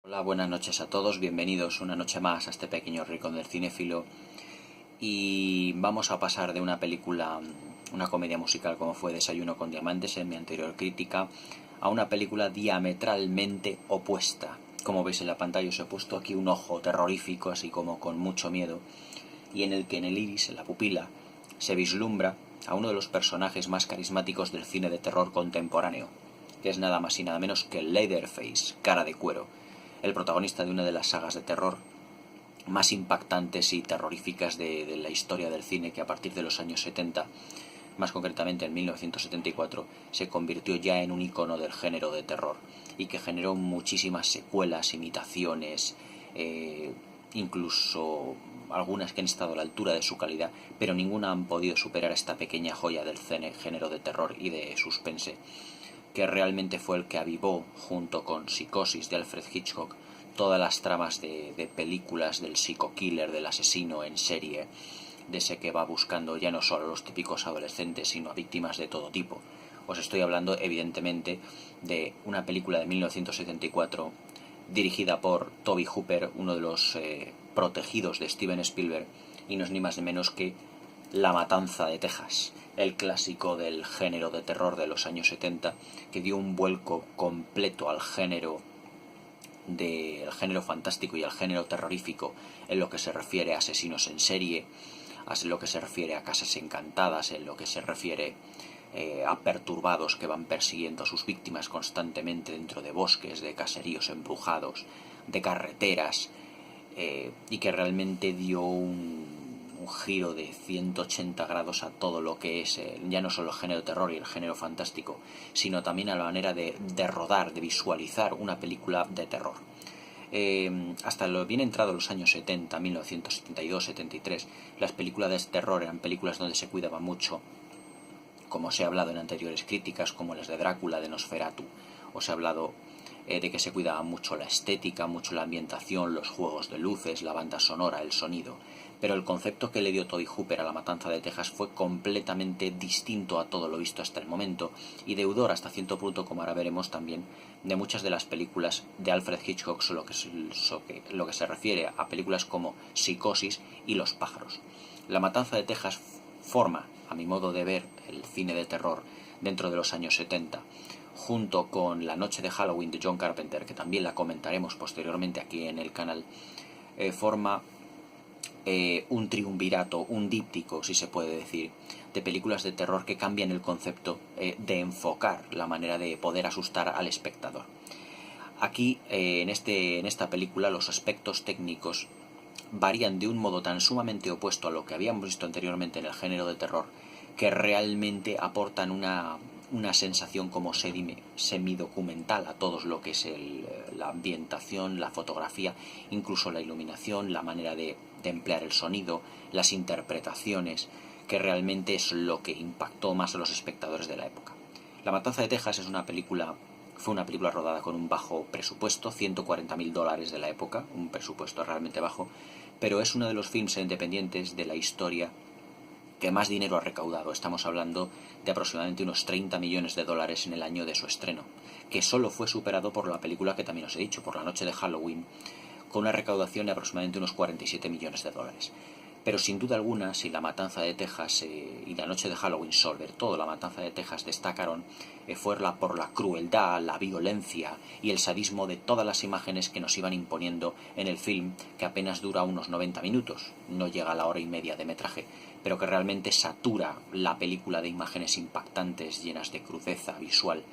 Hola, buenas noches a todos, bienvenidos una noche más a este pequeño rincón del cinéfilo. Y vamos a pasar de una película, una comedia musical como fue Desayuno con Diamantes en mi anterior crítica, a una película diametralmente opuesta. Como veis en la pantalla os he puesto aquí un ojo terrorífico, así como con mucho miedo, y en el que en el iris, en la pupila, se vislumbra a uno de los personajes más carismáticos del cine de terror contemporáneo, que es nada más y nada menos que Leatherface, cara de cuero, el protagonista de una de las sagas de terror más impactantes y terroríficas de la historia del cine, que a partir de los años 70, más concretamente en 1974, se convirtió ya en un icono del género de terror y que generó muchísimas secuelas, imitaciones, incluso algunas que han estado a la altura de su calidad, pero ninguna han podido superar esta pequeña joya del género de terror y de suspense, que realmente fue el que avivó, junto con Psicosis de Alfred Hitchcock, todas las tramas de películas del psico-killer, del asesino en serie, de ese que va buscando ya no solo a los típicos adolescentes, sino a víctimas de todo tipo. Os estoy hablando, evidentemente, de una película de 1974 dirigida por Tobe Hooper, uno de los protegidos de Steven Spielberg, y no es ni más ni menos que La Matanza de Texas, el clásico del género de terror de los años 70, que dio un vuelco completo al género fantástico y al género terrorífico en lo que se refiere a asesinos en serie, en lo que se refiere a casas encantadas, en lo que se refiere a perturbados que van persiguiendo a sus víctimas constantemente dentro de bosques, de caseríos embrujados, de carreteras, y que realmente dio un giro de 180 grados a todo lo que es ya no solo el género terror y el género fantástico, sino también a la manera de rodar, de visualizar una película de terror. Hasta lo bien entrado los años 70, 1972, 73, las películas de terror eran películas donde se cuidaba mucho, como os he hablado en anteriores críticas, como las de Drácula, de Nosferatu. Os he hablado de que se cuidaba mucho la estética, mucho la ambientación, los juegos de luces, la banda sonora, el sonido. Pero el concepto que le dio Tobe Hooper a La Matanza de Texas fue completamente distinto a todo lo visto hasta el momento, y deudor hasta cierto punto, como ahora veremos también, de muchas de las películas de Alfred Hitchcock, lo que se refiere a películas como Psicosis y Los pájaros. La Matanza de Texas forma, a mi modo de ver, el cine de terror dentro de los años 70, junto con La Noche de Halloween de John Carpenter, que también la comentaremos posteriormente aquí en el canal, forma un triunvirato, un díptico, si se puede decir, de películas de terror que cambian el concepto de enfocar la manera de poder asustar al espectador. Aquí, en esta película, los aspectos técnicos varían de un modo tan sumamente opuesto a lo que habíamos visto anteriormente en el género de terror, que realmente aportan una sensación como semidocumental a todo lo que es la ambientación, la fotografía, incluso la iluminación, la manera de emplear el sonido, las interpretaciones, que realmente es lo que impactó más a los espectadores de la época. La Matanza de Texas fue una película rodada con un bajo presupuesto, $140.000 de la época, un presupuesto realmente bajo, pero es uno de los films independientes de la historia que más dinero ha recaudado. Estamos hablando de aproximadamente unos $30 millones en el año de su estreno, que solo fue superado por la película que también os he dicho, por La Noche de Halloween, con una recaudación de aproximadamente unos $47 millones. Pero sin duda alguna, si La Matanza de Texas y La Noche de Halloween, sobre todo La Matanza de Texas, destacaron, fue por la crueldad, la violencia y el sadismo de todas las imágenes que nos iban imponiendo en el film, que apenas dura unos 90 minutos, no llega a la hora y media de metraje, pero que realmente satura la película de imágenes impactantes, llenas de crudeza visual,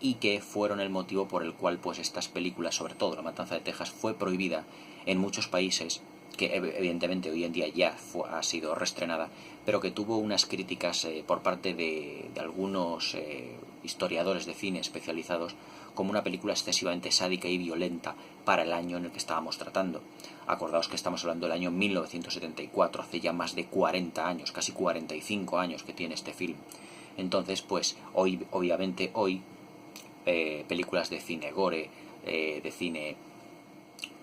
y que fueron el motivo por el cual pues estas películas, sobre todo La Matanza de Texas, fue prohibida en muchos países, que evidentemente hoy en día ya ha sido reestrenada, pero que tuvo unas críticas por parte de algunos historiadores de cine especializados como una película excesivamente sádica y violenta para el año en el que estábamos tratando. Acordaos que estamos hablando del año 1974, hace ya más de 40 años, casi 45 años que tiene este film. Entonces, pues, obviamente hoy, películas de cine gore, de cine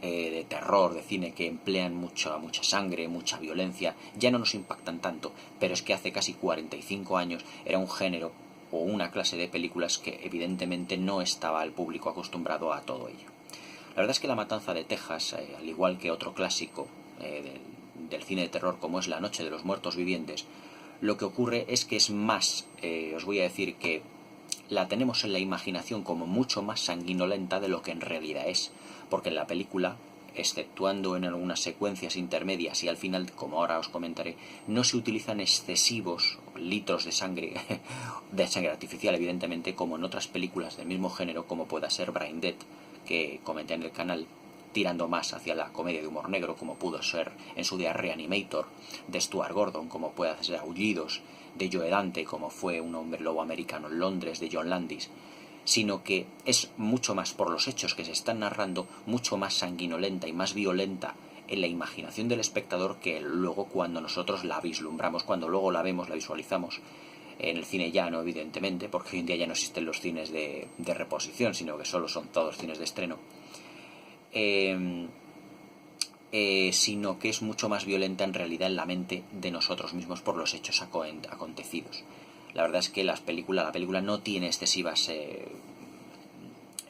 de terror, de cine que emplean mucha sangre, mucha violencia, ya no nos impactan tanto, pero es que hace casi 45 años era un género o una clase de películas que evidentemente no estaba el público acostumbrado a todo ello. La verdad es que La Matanza de Texas, al igual que otro clásico del cine de terror como es La Noche de los Muertos Vivientes, lo que ocurre es que es más, os voy a decir que la tenemos en la imaginación como mucho más sanguinolenta de lo que en realidad es, porque en la película, exceptuando en algunas secuencias intermedias y al final, como ahora os comentaré, no se utilizan excesivos litros de sangre artificial, evidentemente, como en otras películas del mismo género, como pueda ser Brain Dead, que comenté en el canal, tirando más hacia la comedia de humor negro, como pudo ser en su día Reanimator, de Stuart Gordon, como puede ser Aullidos, de Joe Dante, como fue Un hombre lobo americano en Londres, de John Landis, sino que es mucho más, por los hechos que se están narrando, mucho más sanguinolenta y más violenta en la imaginación del espectador que luego cuando nosotros la vislumbramos, cuando luego la vemos, la visualizamos en el cine llano, evidentemente, porque hoy en día ya no existen los cines de reposición, sino que solo son todos cines de estreno. Sino que es mucho más violenta en realidad en la mente de nosotros mismos por los hechos acontecidos. La verdad es que la película no tiene excesivas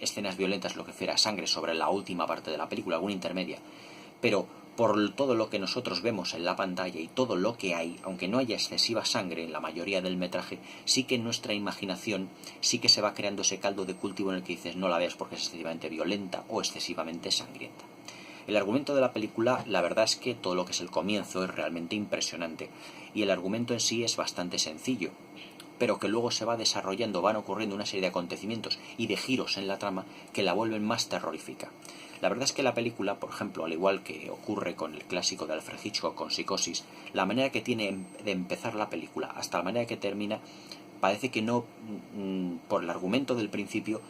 escenas violentas, lo que fuera sangre sobre la última parte de la película, alguna intermedia, pero por todo lo que nosotros vemos en la pantalla y todo lo que hay, aunque no haya excesiva sangre en la mayoría del metraje, sí que en nuestra imaginación sí que se va creando ese caldo de cultivo en el que dices no la veas porque es excesivamente violenta o excesivamente sangrienta. El argumento de la película, la verdad es que todo lo que es el comienzo es realmente impresionante y el argumento en sí es bastante sencillo, pero que luego se va desarrollando, van ocurriendo una serie de acontecimientos y de giros en la trama que la vuelven más terrorífica. La verdad es que la película, por ejemplo, al igual que ocurre con el clásico de Alfred Hitchcock con Psicosis, la manera que tiene de empezar la película hasta la manera que termina, parece que no, por el argumento del principio,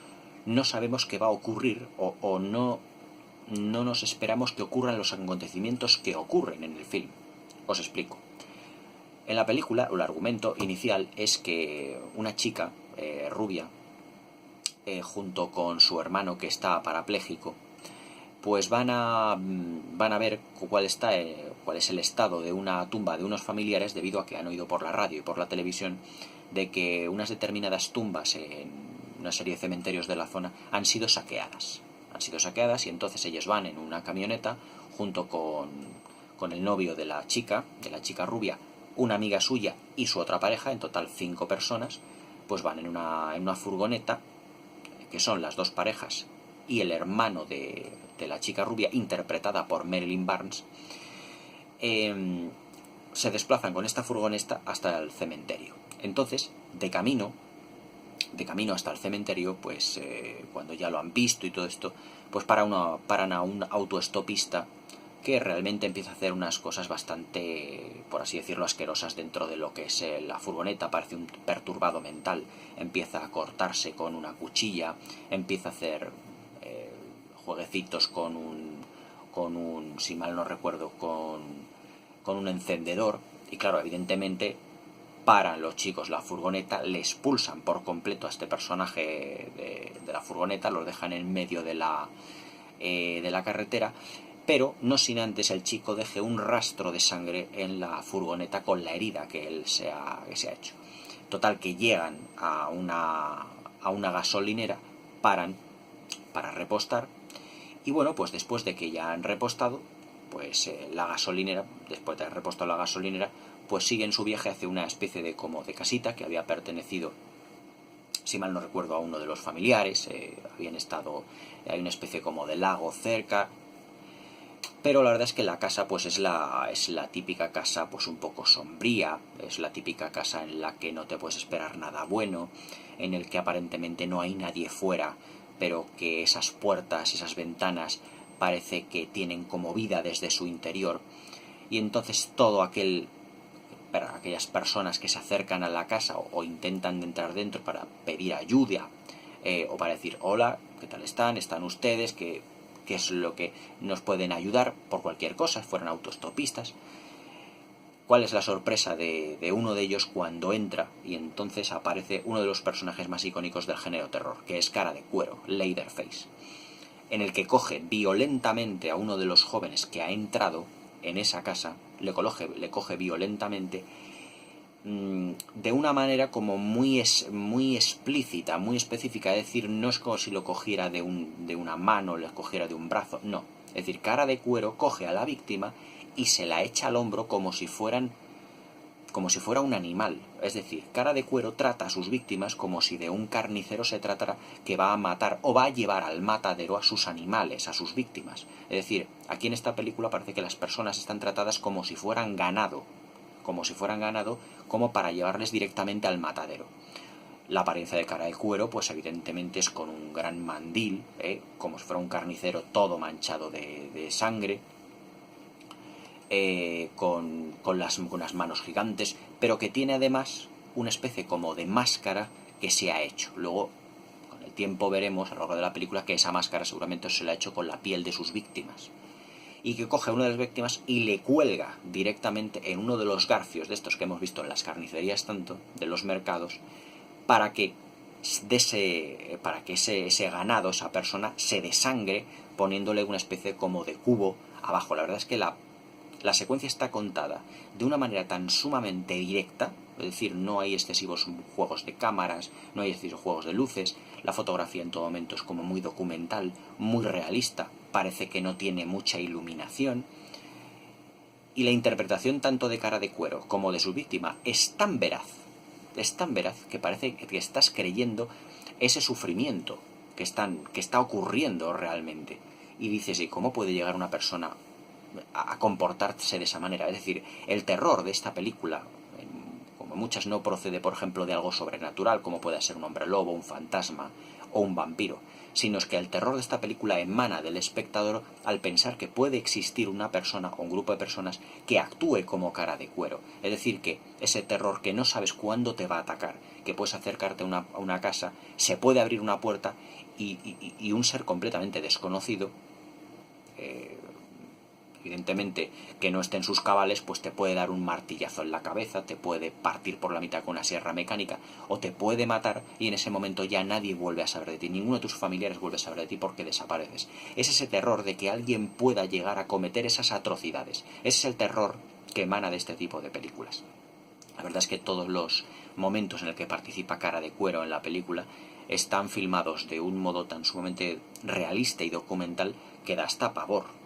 no sabemos qué va a ocurrir o no nos esperamos que ocurran los acontecimientos que ocurren en el film. Os explico. En la película, el argumento inicial es que una chica rubia, junto con su hermano que está parapléjico, pues van a ver cuál es el estado de una tumba de unos familiares debido a que han oído por la radio y por la televisión de que unas determinadas tumbas en una serie de cementerios de la zona han sido saqueadas. Y entonces ellos van en una camioneta junto con el novio de la chica rubia, una amiga suya y su otra pareja, en total 5 personas, pues van en una furgoneta, que son las dos parejas y el hermano de la chica rubia, interpretada por Marilyn Barnes, se desplazan con esta furgoneta hasta el cementerio. Entonces, de camino hasta el cementerio, pues cuando ya lo han visto y todo esto, pues paran a un autoestopista que realmente empieza a hacer unas cosas bastante, por así decirlo, asquerosas dentro de lo que es la furgoneta. Parece un perturbado mental, empieza a cortarse con una cuchilla, empieza a hacer jueguecitos con un, si mal no recuerdo, con un encendedor, y claro, evidentemente paran los chicos la furgoneta, le expulsan por completo a este personaje de la furgoneta, los dejan en medio de la carretera, pero no sin antes el chico deje un rastro de sangre en la furgoneta con la herida que él se ha hecho. Total, que llegan a una gasolinera, paran para repostar, y bueno, pues después de que ya han repostado, pues la gasolinera, después de haber repostado la gasolinera, pues siguen su viaje hacia una especie de casita que había pertenecido, si mal no recuerdo, a uno de los familiares. Hay una especie como de lago cerca, pero la verdad es que la casa pues es la típica casa pues un poco sombría, es la típica casa en la que no te puedes esperar nada bueno, en el que aparentemente no hay nadie fuera, pero que esas puertas, esas ventanas parece que tienen como vida desde su interior, y entonces aquellas personas que se acercan a la casa o intentan entrar dentro para pedir ayuda o para decir hola, ¿qué tal están? ¿Están ustedes? ¿Qué es lo que nos pueden ayudar por cualquier cosa? Fueran autostopistas. ¿Cuál es la sorpresa de uno de ellos cuando entra y entonces aparece uno de los personajes más icónicos del género terror, que es Cara de Cuero, Leatherface, en el que coge violentamente a uno de los jóvenes que ha entrado en esa casa, le coge violentamente, de una manera como muy explícita, muy específica. Es decir, no es como si lo cogiera de una mano, lo cogiera de un brazo, no. Es decir, Cara de Cuero coge a la víctima y se la echa al hombro como si fuera un animal. Es decir, Cara de Cuero trata a sus víctimas como si de un carnicero se tratara, que va a matar o va a llevar al matadero a sus animales, a sus víctimas. Es decir, aquí en esta película parece que las personas están tratadas como si fueran ganado, como para llevarles directamente al matadero. La apariencia de Cara de Cuero, pues evidentemente es con un gran mandil, como si fuera un carnicero todo manchado de sangre, con unas manos gigantes, pero que tiene además una especie como de máscara que se ha hecho. Luego, con el tiempo veremos a lo largo de la película que esa máscara seguramente se la ha hecho con la piel de sus víctimas. Y que coge a una de las víctimas y le cuelga directamente en uno de los garfios de estos que hemos visto en las carnicerías tanto, de los mercados, para que ese ganado, esa persona, se desangre poniéndole una especie como de cubo abajo. La verdad es que la secuencia está contada de una manera tan sumamente directa, es decir, no hay excesivos juegos de cámaras, no hay excesivos juegos de luces, la fotografía en todo momento es como muy documental, muy realista, parece que no tiene mucha iluminación, y la interpretación tanto de Cara de Cuero como de su víctima es tan veraz que parece que estás creyendo ese sufrimiento que está ocurriendo realmente. Y dices, ¿y cómo puede llegar una persona a comportarse de esa manera? Es decir, el terror de esta película, como muchas, no procede, por ejemplo, de algo sobrenatural, como puede ser un hombre lobo, un fantasma o un vampiro, sino es que el terror de esta película emana del espectador al pensar que puede existir una persona o un grupo de personas que actúe como Cara de Cuero. Es decir, que ese terror que no sabes cuándo te va a atacar, que puedes acercarte a una casa, se puede abrir una puerta y un ser completamente desconocido, evidentemente que no esté en sus cabales, pues te puede dar un martillazo en la cabeza, te puede partir por la mitad con una sierra mecánica, o te puede matar, y en ese momento ya nadie vuelve a saber de ti, ninguno de tus familiares vuelve a saber de ti porque desapareces. Es ese terror de que alguien pueda llegar a cometer esas atrocidades. Ese es el terror que emana de este tipo de películas. La verdad es que todos los momentos en el que participa Cara de Cuero en la película están filmados de un modo tan sumamente realista y documental que da hasta pavor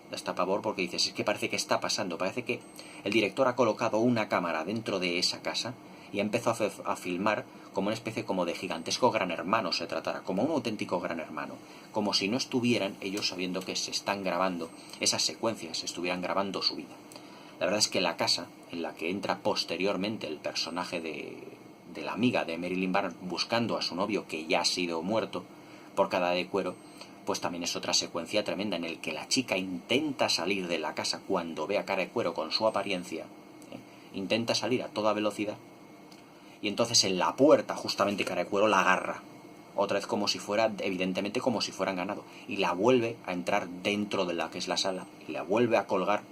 porque dices, es que parece que está pasando, parece que el director ha colocado una cámara dentro de esa casa y ha empezado a filmar como una especie como de gigantesco gran hermano se tratara, como un auténtico gran hermano, como si no estuvieran ellos sabiendo que se están grabando esas secuencias, estuvieran grabando su vida. La verdad es que la casa en la que entra posteriormente el personaje de la amiga de Marilyn Barnes buscando a su novio que ya ha sido muerto por Cara de Cuero, pues también es otra secuencia tremenda en el que la chica intenta salir de la casa cuando ve a Cara de Cuero con su apariencia, intenta salir a toda velocidad, y entonces en la puerta justamente Cara de Cuero la agarra, otra vez como si fuera, evidentemente como si fueran ganado, y la vuelve a entrar dentro de la que es la sala, y la vuelve a colgar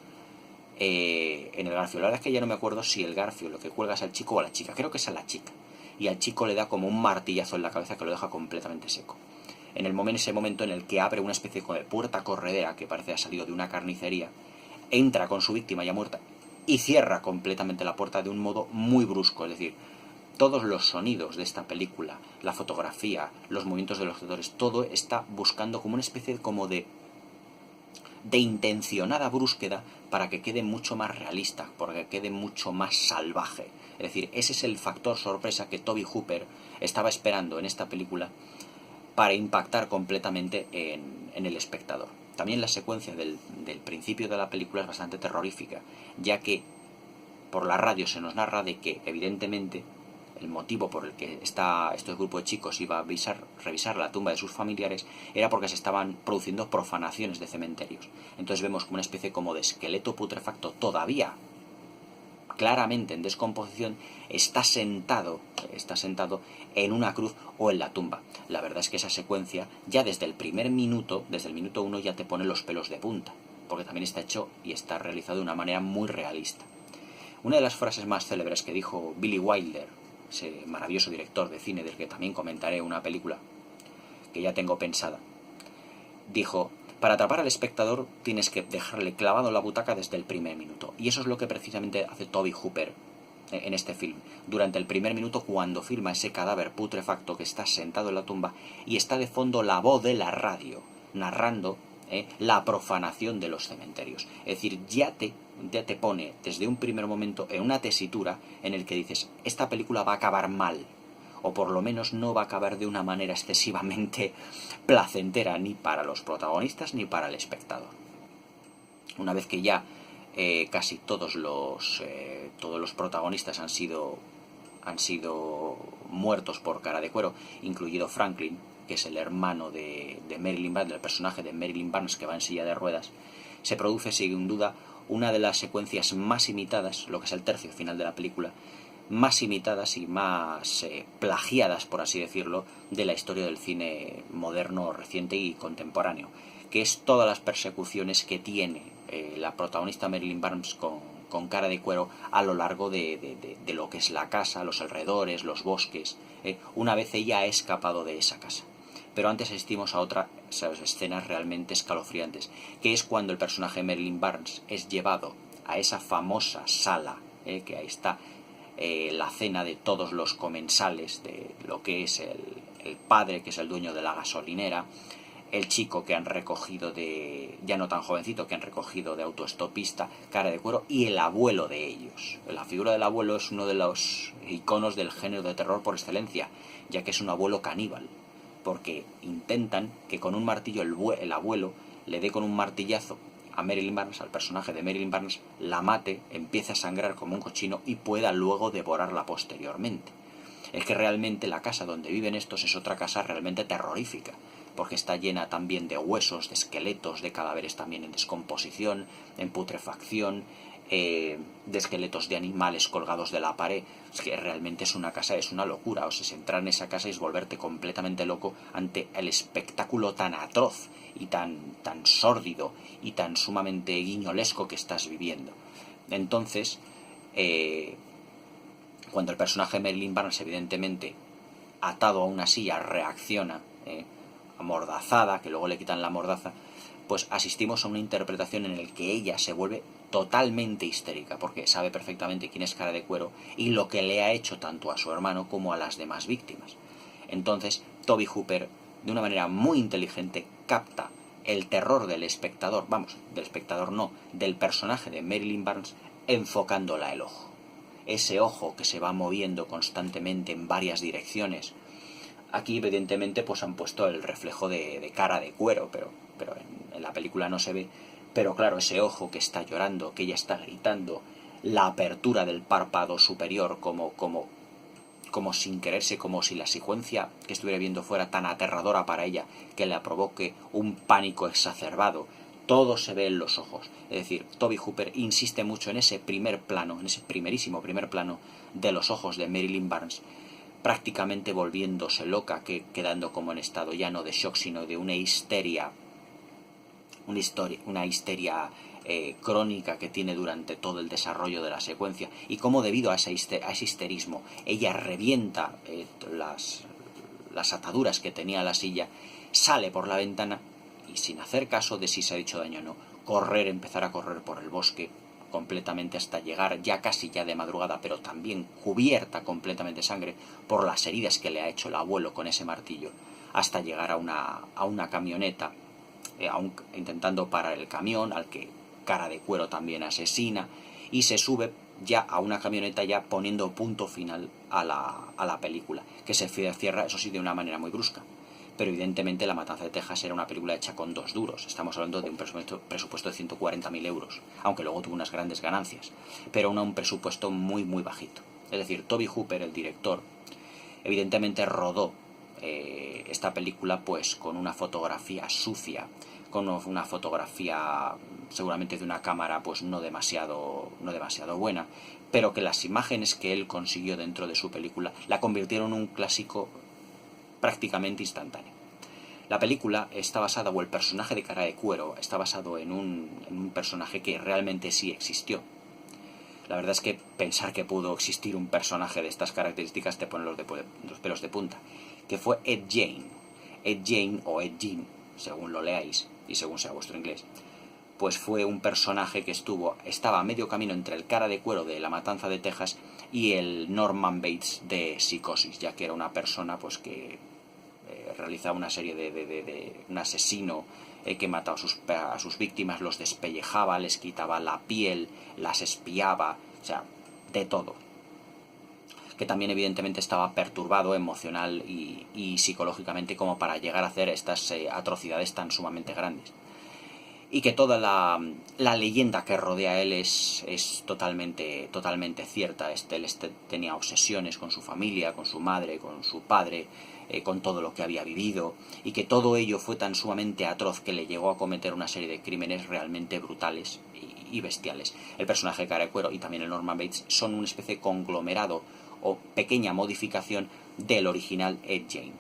en el garfio. La verdad es que ya no me acuerdo si el garfio lo que cuelga es al chico o a la chica, creo que es a la chica, y al chico le da como un martillazo en la cabeza que lo deja completamente seco. En ese momento en el que abre una especie de puerta corredera que parece ha salido de una carnicería, entra con su víctima ya muerta y cierra completamente la puerta de un modo muy brusco. Es decir, todos los sonidos de esta película, la fotografía, los movimientos de los actores, todo está buscando como una especie como de intencionada búsqueda para que quede mucho más realista, para que quede mucho más salvaje. Es decir, ese es el factor sorpresa que Tobe Hooper estaba esperando en esta película para impactar completamente en el espectador. También la secuencia del principio de la película es bastante terrorífica, ya que por la radio se nos narra de que, evidentemente, el motivo por el que este grupo de chicos iba a revisar la tumba de sus familiares era porque se estaban produciendo profanaciones de cementerios. Entonces vemos como una especie como de esqueleto putrefacto todavía claramente en descomposición, está sentado en una cruz o en la tumba. La verdad es que esa secuencia, ya desde el minuto 1 ya te pone los pelos de punta, porque también está hecho y está realizado de una manera muy realista. Una de las frases más célebres que dijo Billy Wilder, ese maravilloso director de cine del que también comentaré una película que ya tengo pensada, dijo: para atrapar al espectador tienes que dejarle clavado en la butaca desde el primer minuto. Y eso es lo que precisamente hace Tobe Hooper en este film. Durante el primer minuto, cuando filma ese cadáver putrefacto que está sentado en la tumba y está de fondo la voz de la radio narrando la profanación de los cementerios. Es decir, ya te pone desde un primer momento en una tesitura en el que dices, esta película va a acabar mal, o por lo menos no va a acabar de una manera excesivamente placentera ni para los protagonistas ni para el espectador. Una vez que ya casi todos los protagonistas han sido muertos por Cara de Cuero, incluido Franklin, que es el hermano de Marilyn Barnes, del personaje de Marilyn Barnes que va en silla de ruedas, se produce sin duda una de las secuencias más imitadas, lo que es el tercio final de la película, más imitadas y más plagiadas, por así decirlo, de la historia del cine moderno, reciente y contemporáneo, que es todas las persecuciones que tiene la protagonista Marilyn Barnes con Cara de Cuero a lo largo de lo que es la casa, los alrededores, los bosques, una vez ella ha escapado de esa casa. Pero antes asistimos a otras escenas realmente escalofriantes, que es cuando el personaje de Marilyn Barnes es llevado a esa famosa sala, que ahí está la cena de todos los comensales, de lo que es el padre, que es el dueño de la gasolinera, el chico que han recogido ya no tan jovencito, que han recogido de autoestopista, Cara de Cuero, y el abuelo de ellos. La figura del abuelo es uno de los iconos del género de terror por excelencia, ya que es un abuelo caníbal, porque intentan que con un martillo el abuelo le dé con un martillazo a Marilyn Barnes, al personaje de Marilyn Barnes, la mate, empiece a sangrar como un cochino y pueda luego devorarla posteriormente. Es que realmente la casa donde viven estos es otra casa realmente terrorífica, porque está llena también de huesos, de esqueletos, de cadáveres también en descomposición, en putrefacción, de esqueletos de animales colgados de la pared. Es que realmente es una casa, es una locura. O sea, entrar en esa casa es volverte completamente loco ante el espectáculo tan atroz y tan sórdido y tan sumamente guiñolesco que estás viviendo. Entonces, cuando el personaje de Marilyn Barnes, evidentemente atado a una silla, reacciona, amordazada, que luego le quitan la mordaza, pues asistimos a una interpretación en la que ella se vuelve totalmente histérica, porque sabe perfectamente quién es Cara de Cuero y lo que le ha hecho tanto a su hermano como a las demás víctimas. Entonces, Tobe Hooper, de una manera muy inteligente, capta el terror del espectador, del espectador no, del personaje de Marilyn Barnes, enfocándola el ojo. Ese ojo que se va moviendo constantemente en varias direcciones. Aquí, evidentemente, pues han puesto el reflejo de Cara de Cuero, pero en la película no se ve. Pero claro, ese ojo que está llorando, que ella está gritando, la apertura del párpado superior como sin quererse, como si la secuencia que estuviera viendo fuera tan aterradora para ella que le provoque un pánico exacerbado. Todo se ve en los ojos. Es decir, Tobe Hooper insiste mucho en ese primer plano, en ese primerísimo primer plano de los ojos de Marilyn Barnes, prácticamente volviéndose loca, quedando como en estado ya no de shock, sino de una histeria crónica que tiene durante todo el desarrollo de la secuencia, y cómo debido a ese histerismo ella revienta las ataduras que tenía la silla, sale por la ventana y, sin hacer caso de si se ha hecho daño o no, empezar a correr por el bosque completamente hasta llegar ya casi ya de madrugada, pero también cubierta completamente de sangre por las heridas que le ha hecho el abuelo con ese martillo, hasta llegar a una camioneta, intentando parar el camión, al que Cara de Cuero también asesina, y se sube ya a una camioneta, ya poniendo punto final a la película, que se cierra, eso sí, de una manera muy brusca. Pero evidentemente La Matanza de Texas era una película hecha con 2 duros. Estamos hablando de un presupuesto de 140.000 euros, aunque luego tuvo unas grandes ganancias, pero un presupuesto muy muy bajito. Es decir, Tobe Hooper, el director, evidentemente rodó esta película pues con una fotografía sucia, con una fotografía seguramente de una cámara pues no demasiado buena, pero que las imágenes que él consiguió dentro de su película la convirtieron en un clásico prácticamente instantáneo. La película está basada, o el personaje de Cara de Cuero está basado en un personaje que realmente sí existió. La verdad es que pensar que pudo existir un personaje de estas características te pone los pelos de punta, que fue Ed Gein. Ed Gein o Ed Gein, según lo leáis y según sea vuestro inglés, pues fue un personaje que estaba a medio camino entre el Cara de Cuero de La Matanza de Texas y el Norman Bates de Psicosis, ya que era una persona pues que realizaba una serie de un asesino que mataba a sus víctimas, los despellejaba, les quitaba la piel, las espiaba, o sea, de todo. Que también evidentemente estaba perturbado emocional y psicológicamente como para llegar a hacer estas atrocidades tan sumamente grandes. Y que toda la leyenda que rodea a él es totalmente cierta. Él tenía obsesiones con su familia, con su madre, con su padre, con todo lo que había vivido, y que todo ello fue tan sumamente atroz que le llegó a cometer una serie de crímenes realmente brutales y bestiales. El personaje de Cara de Cuero y también el Norman Bates son una especie de conglomerado o pequeña modificación del original Ed Gein.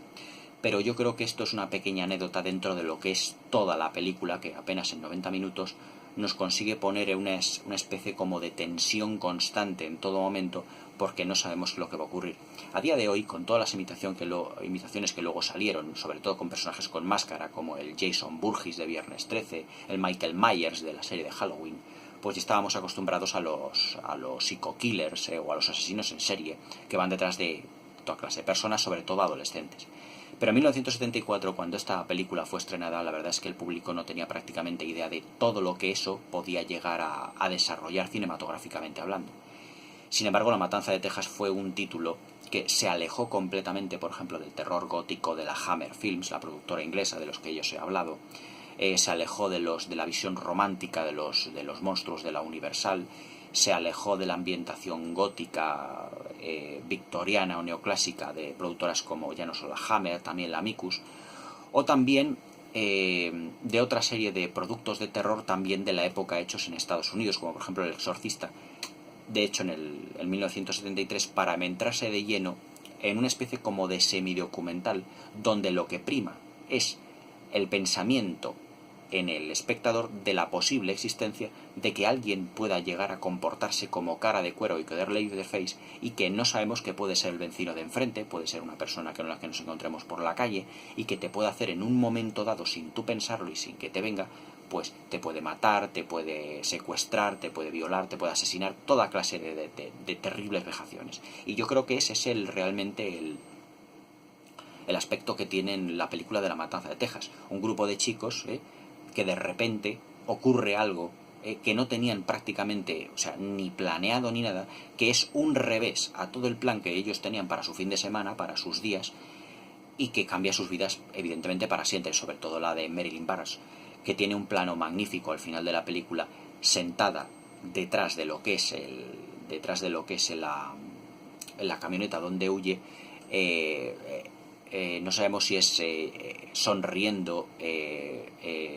Pero yo creo que esto es una pequeña anécdota dentro de lo que es toda la película, que apenas en 90 minutos nos consigue poner una especie como de tensión constante en todo momento, porque no sabemos lo que va a ocurrir. A día de hoy, con todas las imitaciones que luego salieron, sobre todo con personajes con máscara, como el Jason Voorhees de Viernes 13, el Michael Myers de la serie de Halloween, pues ya estábamos acostumbrados a los psico-killers o a los asesinos en serie, que van detrás de toda clase de personas, sobre todo adolescentes. Pero en 1974, cuando esta película fue estrenada, la verdad es que el público no tenía prácticamente idea de todo lo que eso podía llegar a desarrollar cinematográficamente hablando. Sin embargo, La Matanza de Texas fue un título que se alejó completamente, por ejemplo, del terror gótico de la Hammer Films, la productora inglesa de los que yo os he hablado. Se alejó de la visión romántica de los monstruos de la Universal, se alejó de la ambientación gótica victoriana o neoclásica de productoras como ya no solo la Hammer, también la Amicus, o también de otra serie de productos de terror también de la época hechos en Estados Unidos, como por ejemplo El Exorcista, de hecho en 1973, para entrarse de lleno en una especie como de semidocumental, donde lo que prima es el pensamiento en el espectador de la posible existencia de que alguien pueda llegar a comportarse como Cara de Cuero y quedar Leatherface, y que no sabemos que puede ser el vecino de enfrente, puede ser una persona con la que nos encontremos por la calle, y que te puede hacer en un momento dado, sin tú pensarlo y sin que te venga, pues te puede matar, te puede secuestrar, te puede violar, te puede asesinar, toda clase de terribles vejaciones. Y yo creo que ese es realmente el aspecto que tiene en la película de La Matanza de Texas. Un grupo de chicos que de repente ocurre algo que no tenían prácticamente, o sea, ni planeado ni nada, que es un revés a todo el plan que ellos tenían para su fin de semana, para sus días, y que cambia sus vidas evidentemente para siempre, sobre todo la de Marilyn Barnes, que tiene un plano magnífico al final de la película, sentada detrás de lo que es la camioneta donde huye. No sabemos si es sonriendo,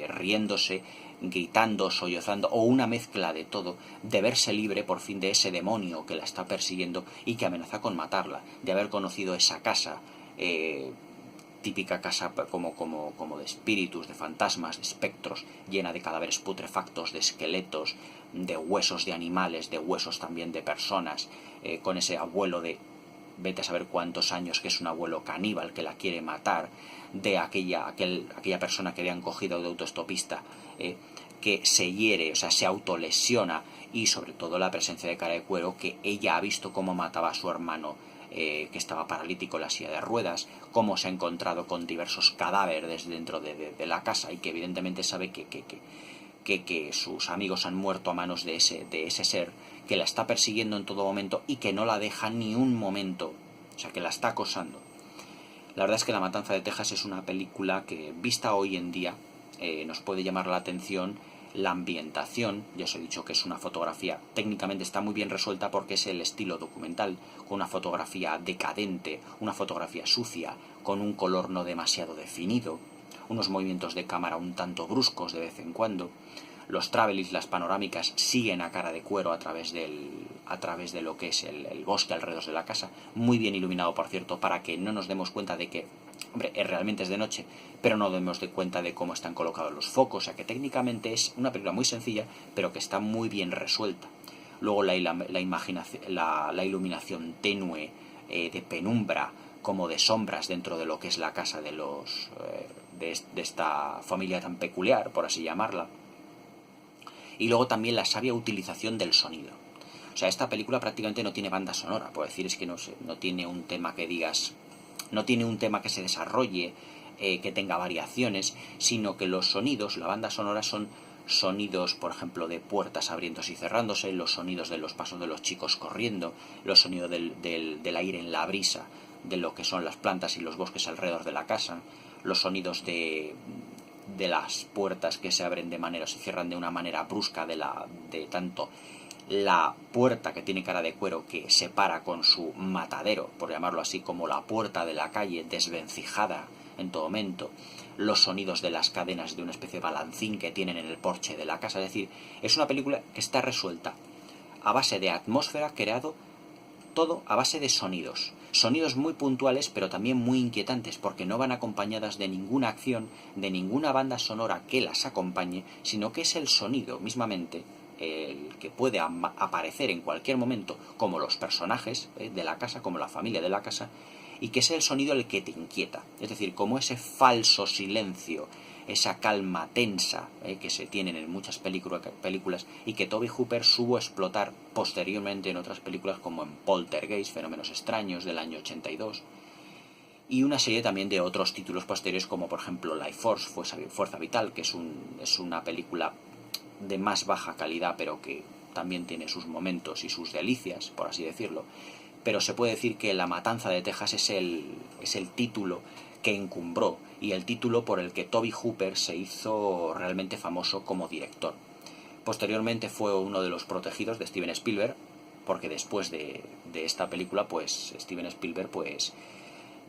riéndose, gritando, sollozando, o una mezcla de todo, de verse libre por fin de ese demonio que la está persiguiendo y que amenaza con matarla, de haber conocido esa casa, típica casa como de espíritus, de fantasmas, de espectros, llena de cadáveres putrefactos, de esqueletos, de huesos de animales, de huesos también de personas, con ese abuelo de vete a saber cuántos años, que es un abuelo caníbal que la quiere matar, de aquella persona que habían cogido de autoestopista, que se hiere, o sea, se autolesiona, y sobre todo la presencia de Cara de Cuero, que ella ha visto cómo mataba a su hermano, que estaba paralítico en la silla de ruedas, cómo se ha encontrado con diversos cadáveres dentro de la casa, y que evidentemente sabe que sus amigos han muerto a manos de ese ser, que la está persiguiendo en todo momento y que no la deja ni un momento, o sea, que la está acosando. La verdad es que La Matanza de Texas es una película que, vista hoy en día, nos puede llamar la atención. La ambientación, ya os he dicho que es una fotografía, técnicamente está muy bien resuelta porque es el estilo documental, con una fotografía decadente, una fotografía sucia, con un color no demasiado definido, unos movimientos de cámara un tanto bruscos de vez en cuando. Los travelings, las panorámicas, siguen a Cara de Cuero a través de lo que es el bosque alrededor de la casa, muy bien iluminado, por cierto, para que no nos demos cuenta de que, hombre, realmente es de noche, pero no nos demos cuenta de cómo están colocados los focos. O sea, que técnicamente es una película muy sencilla, pero que está muy bien resuelta. Luego la iluminación tenue, de penumbra, como de sombras dentro de lo que es la casa de esta familia tan peculiar, por así llamarla. Y luego también la sabia utilización del sonido. O sea, esta película prácticamente no tiene banda sonora, por decir, es que no sé, no tiene un tema que digas, no tiene un tema que se desarrolle, que tenga variaciones, sino que los sonidos, la banda sonora son sonidos, por ejemplo, de puertas abriéndose y cerrándose, los sonidos de los pasos de los chicos corriendo, los sonidos del aire en la brisa, de lo que son las plantas y los bosques alrededor de la casa, los sonidos de las puertas que se abren de manera o se cierran de una manera brusca, de tanto la puerta que tiene cara de cuero que separa con su matadero, por llamarlo así, como la puerta de la calle desvencijada en todo momento, los sonidos de las cadenas de una especie de balancín que tienen en el porche de la casa. Es decir, es una película que está resuelta a base de atmósfera, creado todo a base de sonidos. Sonidos muy puntuales, pero también muy inquietantes, porque no van acompañadas de ninguna acción, de ninguna banda sonora que las acompañe, sino que es el sonido mismamente el que puede aparecer en cualquier momento, como los personajes de la casa, como la familia de la casa, y que es el sonido el que te inquieta. Es decir, como ese falso silencio, esa calma tensa que se tienen en muchas películas y que Tobe Hooper supo explotar posteriormente en otras películas como en Poltergeist, Fenómenos Extraños del año 82, y una serie también de otros títulos posteriores como por ejemplo Life Force, Fuerza Vital, que es una película de más baja calidad pero que también tiene sus momentos y sus delicias, por así decirlo. Pero se puede decir que La Matanza de Texas es el título que encumbró y el título por el que Tobe Hooper se hizo realmente famoso como director. Posteriormente fue uno de los protegidos de Steven Spielberg, porque después de esta película, pues Steven Spielberg pues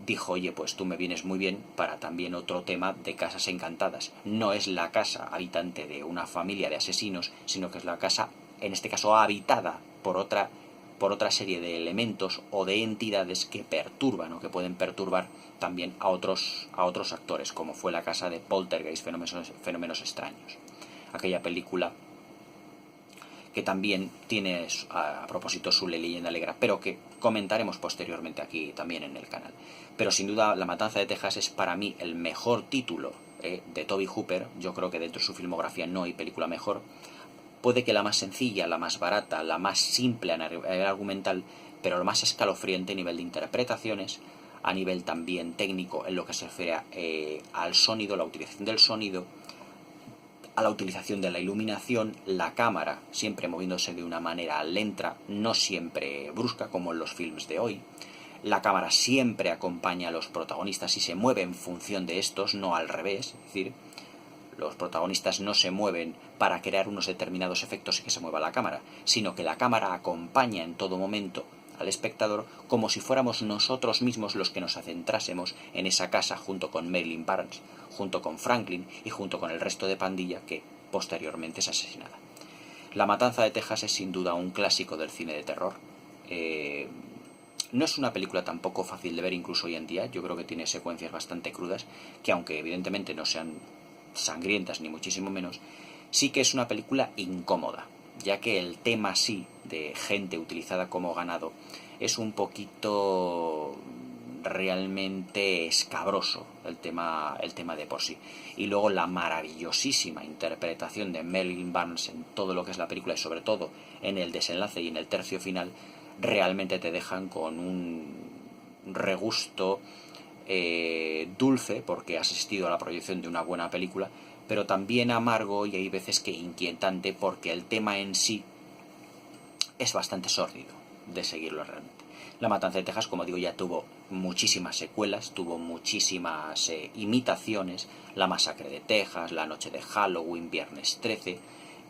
dijo, oye, pues tú me vienes muy bien para también otro tema de Casas Encantadas. No es la casa habitante de una familia de asesinos, sino que es la casa, en este caso, habitada por otra serie de elementos o de entidades que perturban o que pueden perturbar también a otros actores, como fue la casa de Poltergeist, Fenómenos Extraños. Aquella película que también tiene a propósito su leyenda negra, pero que comentaremos posteriormente aquí también en el canal. Pero sin duda La Matanza de Texas es para mí el mejor título de Tobe Hooper. Yo creo que dentro de su filmografía no hay película mejor. Puede que la más sencilla, la más barata, la más simple a nivel argumental, pero lo más escalofriante a nivel de interpretaciones, a nivel también técnico en lo que se refiere al sonido, la utilización del sonido, a la utilización de la iluminación, la cámara siempre moviéndose de una manera lenta, no siempre brusca como en los films de hoy. La cámara siempre acompaña a los protagonistas y se mueve en función de estos, no al revés. Es decir, los protagonistas no se mueven para crear unos determinados efectos y que se mueva la cámara, sino que la cámara acompaña en todo momento al espectador como si fuéramos nosotros mismos los que nos adentrásemos en esa casa junto con Marilyn Barnes, junto con Franklin y junto con el resto de pandilla que posteriormente es asesinada. La Matanza de Texas es sin duda un clásico del cine de terror. No es una película tampoco fácil de ver incluso hoy en día. Yo creo que tiene secuencias bastante crudas que, aunque evidentemente no sean sangrientas ni muchísimo menos, sí que es una película incómoda, ya que el tema sí de gente utilizada como ganado es un poquito realmente escabroso el tema de por sí. Y luego la maravillosísima interpretación de Marilyn Barnes en todo lo que es la película y sobre todo en el desenlace y en el tercio final realmente te dejan con un regusto dulce porque has asistido a la proyección de una buena película, pero también amargo y hay veces que inquietante porque el tema en sí es bastante sórdido de seguirlo realmente. La Matanza de Texas, como digo, ya tuvo muchísimas secuelas, tuvo muchísimas imitaciones, La Masacre de Texas, La Noche de Halloween, Viernes 13,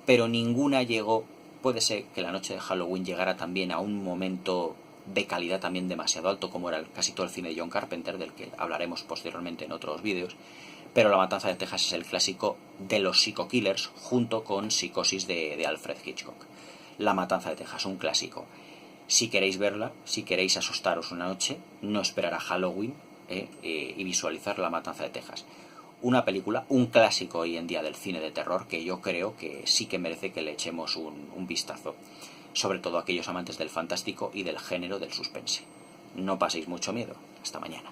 pero ninguna llegó. Puede ser que La Noche de Halloween llegara también a un momento de calidad también demasiado alto, como era casi todo el cine de John Carpenter, del que hablaremos posteriormente en otros vídeos, pero La Matanza de Texas es el clásico de los Psycho Killers, junto con Psicosis de Alfred Hitchcock. La Matanza de Texas, un clásico. Si queréis verla, si queréis asustaros una noche, no esperar a Halloween y visualizar La Matanza de Texas. Una película, un clásico hoy en día del cine de terror que yo creo que sí que merece que le echemos un vistazo. Sobre todo aquellos amantes del fantástico y del género del suspense. No paséis mucho miedo. Hasta mañana.